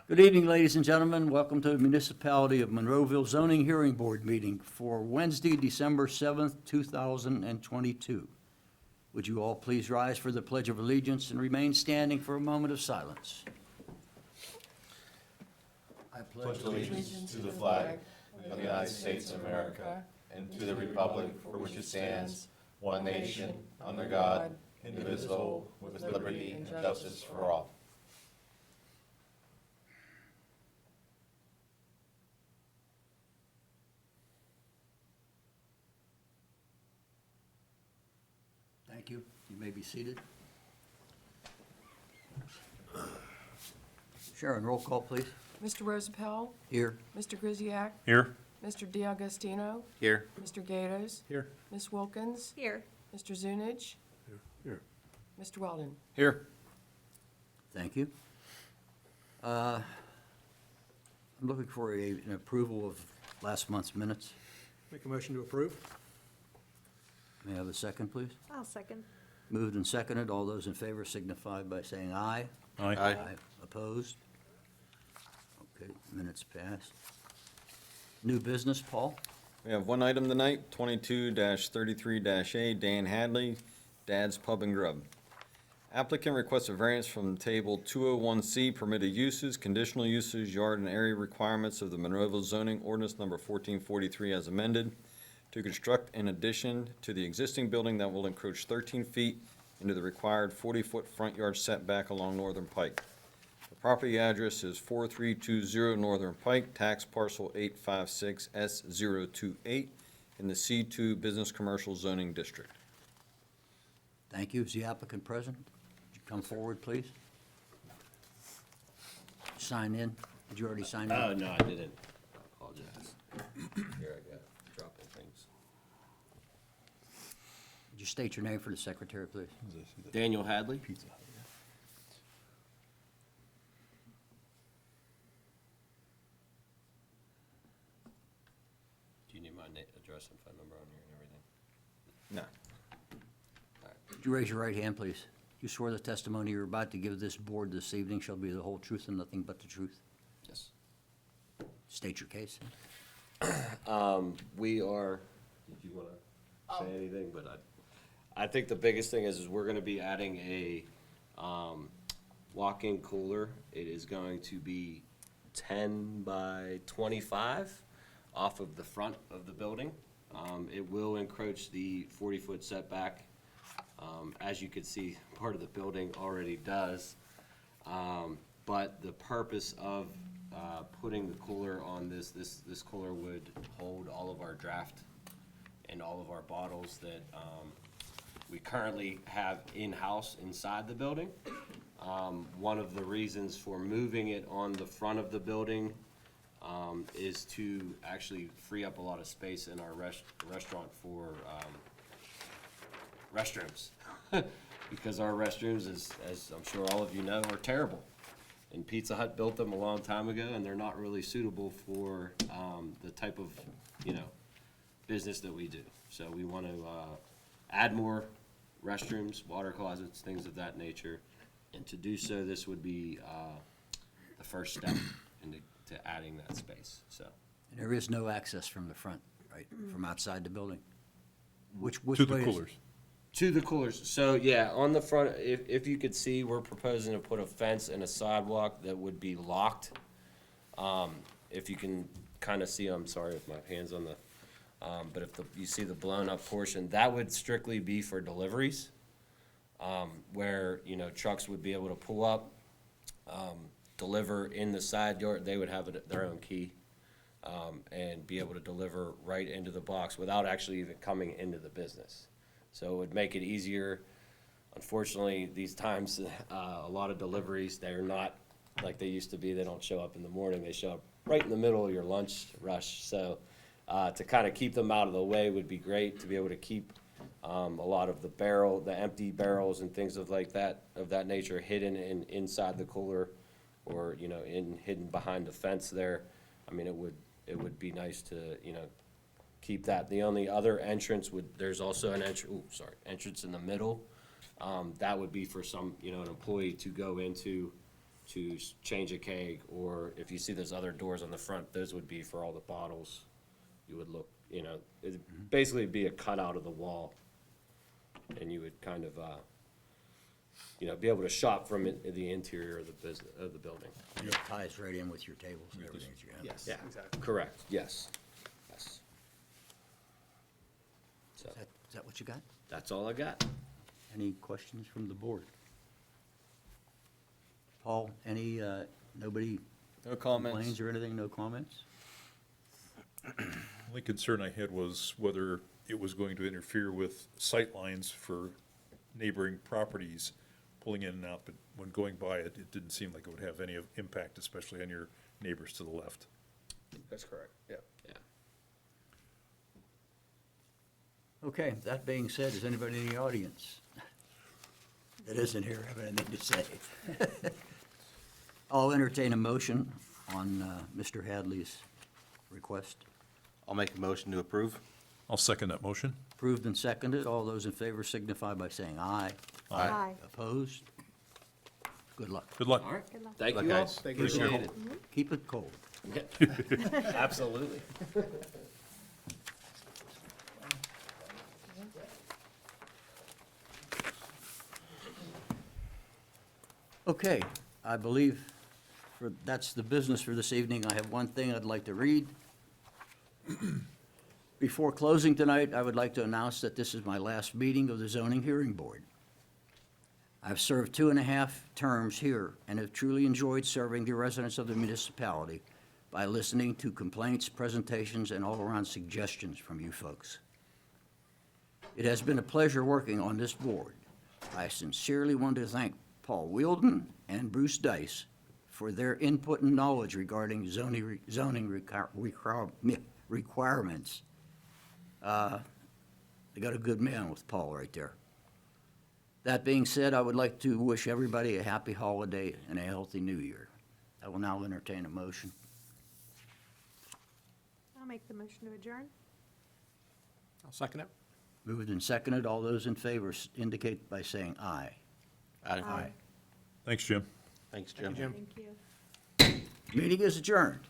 Good evening, ladies and gentlemen. Welcome to the Municipality of Monroeville Zoning Hearing Board meeting for Wednesday, December 7th, 2022. Would you all please rise for the Pledge of Allegiance and remain standing for a moment of silence? I pledge allegiance to the flag of the United States of America and to the republic for which it stands, one nation, under God, indivisible, with liberty and justice for all. Thank you. You may be seated. Sharon, roll call, please. Mr. Rosapel, Here. Mr. Griziak, Here. Mr. D'Agostino, Here. Mr. Gatos, Here. Ms. Wilkins, Here. Mr. Zunich, Here. Mr. Weldon. Here. Thank you. I'm looking for an approval of last month's minutes. Make a motion to approve. May I have a second, please? I'll second. Moved and seconded. All those in favor signify by saying aye. Aye. Opposed? Okay, minutes passed. New business, Paul? We have one item tonight, 22-33-A, Dan Hadley, Dad's Pub and Grub. Applicant requests a variance from Table 201C, permitted uses, conditional uses, yard and area requirements of the Monroeville zoning ordinance number 1443 as amended, to construct an addition to the existing building that will encroach 13 feet into the required 40-foot front yard setback along Northern Pike. The property address is 4320 Northern Pike, tax parcel 856S028 in the C2 Business Commercial Zoning District. Thank you. Is the applicant present? Would you come forward, please? Sign in. Did you already sign in? Oh, no, I didn't. I apologize. Here I go, dropping things. Would you state your name for the secretary, please? Daniel Hadley? Do you need my address and phone number on here and everything? No. Would you raise your right hand, please? You swear the testimony you're about to give this board this evening shall be the whole truth and nothing but the truth? Yes. State your case. We are, did you want to say anything? But I think the biggest thing is we're going to be adding a walk-in cooler. It is going to be 10 by 25 off of the front of the building. It will encroach the 40-foot setback. As you can see, part of the building already does. But the purpose of putting the cooler on this cooler would hold all of our draft and all of our bottles that we currently have in-house inside the building. One of the reasons for moving it on the front of the building is to actually free up a lot of space in our restaurant for restrooms. Because our restrooms, as I'm sure all of you know, are terrible. And Pizza Hut built them a long time ago, and they're not really suitable for the type of, business that we do. So we want to add more restrooms, water closets, things of that nature. And to do so, this would be the first step into adding that space. So And there is no access from the front, right, from outside the building? Which To the way is- coolers. to the coolers. So yeah, on the front, if you could see, we're proposing to put a fence and a sidewalk that would be locked. If you can kind of see, I'm sorry if my hand's on the, but if you see the blown up portion, that would strictly be for deliveries. Where, trucks would be able to pull up, deliver in the side yard, they would have their own key, and be able to deliver right into the box without actually even coming into the business. So it would make it easier. Unfortunately, these times, a lot of deliveries, they're not like they used to be. They don't show up in the morning. They show up right in the middle of your lunch rush. So to kind of keep them out of the way would be great, to be able to keep a lot of the empty barrels and things of that nature hidden inside the cooler, or, hidden behind the fence there. I mean, it would be nice to, keep that. The only other entrance there's also an entrance in the middle. That would be for some, an employee to go into to change a keg, or if you see those other doors on the front, those would be for all the bottles. You would look, it'd basically be a cutout of the wall. And you would kind of, be able to shop from the interior of the building. And it ties right in with your tables and everything that you have. Yes, Yeah, exactly. correct, yes, yes. So, Is that what you got? that's all I got. Any questions from the board? Paul, nobody No complains comments? or anything, no comments? Only concern I had was whether it was going to interfere with sight lines for neighboring properties pulling in and out, but when going by it, it didn't seem like it would have any impact, especially on your neighbors to the left. That's correct, yeah. Yeah. Okay, that being said, is anybody in the audience that isn't here have anything to say? I'll entertain a motion on Mr. Hadley's request. I'll make a motion to approve. I'll second that motion. Approved and seconded. All those in favor signify by saying aye. Aye. Opposed? Good luck. Good luck. All right, Good luck. thank Good you luck, all. guys. Thank you. Appreciate it. Keep it cold. Absolutely. Okay, I believe that's the business for this evening. I have one thing I'd like to read. Before closing tonight, I would like to announce that this is my last meeting of the Zoning Hearing Board. I've served 2.5 terms here and have truly enjoyed serving the residents of the municipality by listening to complaints, presentations, and all-around suggestions from you folks. It has been a pleasure working on this board. I sincerely want to thank Paul Wielden and Bruce Dice for their input and knowledge regarding zoning requirements. They got a good man with Paul right there. That being said, I would like to wish everybody a happy holiday and a healthy new year. I will now entertain a motion. I'll make the motion to adjourn. I'll second it. Moved and seconded. All those in favor indicate by saying aye. Aye. Thanks, Jim. Thanks, Thank Jim. you, Jim. Thank you. Meeting is adjourned.